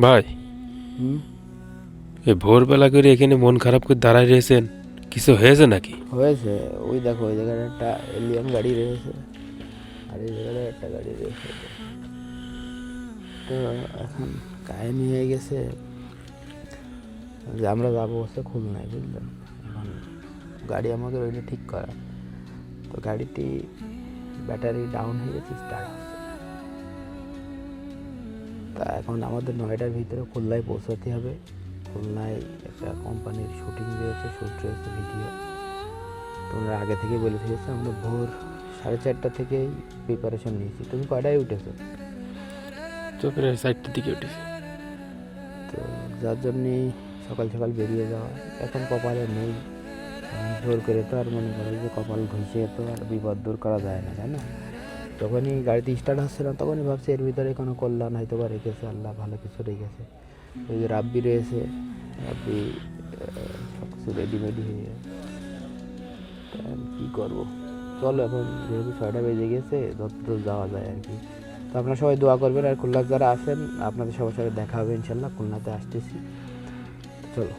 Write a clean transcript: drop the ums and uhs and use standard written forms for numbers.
ভাই, হুম, এই ভোরবেলা করে এখানে মন খারাপ করে দাঁড়ায় রয়েছেন, কিছু হয়েছে নাকি? হয়েছে। ওই দেখো ওই জায়গায় একটা এলিয়ন গাড়ি রয়েছে, আর এই জায়গায় একটা গাড়ি রয়েছে। তো এখন কাহিনী হয়ে গেছে যে আমরা যাবো হচ্ছে খুলনায়, বুঝলেন। এখন গাড়ি আমাদের ওইটা ঠিক করা, তো গাড়িটি ব্যাটারি ডাউন হয়ে গেছে, স্টার্ট হচ্ছে। তা এখন আমাদের 9টার ভিতরে খুলনায় পৌঁছাতে হবে। খুলনায় একটা কোম্পানির শুটিং রয়েছে, শ্যুট রয়েছে, ভিডিও। তোমরা আগে থেকে বলে দিয়েছো, আমরা ভোর 4:30 থেকেই প্রিপারেশন নিয়েছি। তুমি কয়টায় উঠেছো? তো প্রায় 4টার দিকে উঠেছি। তো যার জন্যে সকাল সকাল বেরিয়ে যাওয়া এখন কপালে নেই। জোর করে তো আর মনে করো যে কপাল ঘুষে তো আর বিপদ দূর করা যায় না, তাই না? যখনই গাড়িতে স্টার্ট হচ্ছে না তখনই ভাবছি এর ভিতরে কোনো কল্যাণ হয়তো বা রেখেছে, আল্লাহ ভালো কিছু রেখেছে। ওই যে রাব্বি রয়েছে, রাব্বি সব কিছু রেডিমেডি হয়ে গেছে। কী করবো, চলো এখন যেহেতু 6টা বেজে গেছে যতদূর যাওয়া যায় আর কি। তো আপনারা সবাই দোয়া করবেন, আর খুলনা যারা আসেন আপনাদের সবার সাথে দেখা হবে ইনশাল্লাহ। খুলনাতে আসতেছি, চলো।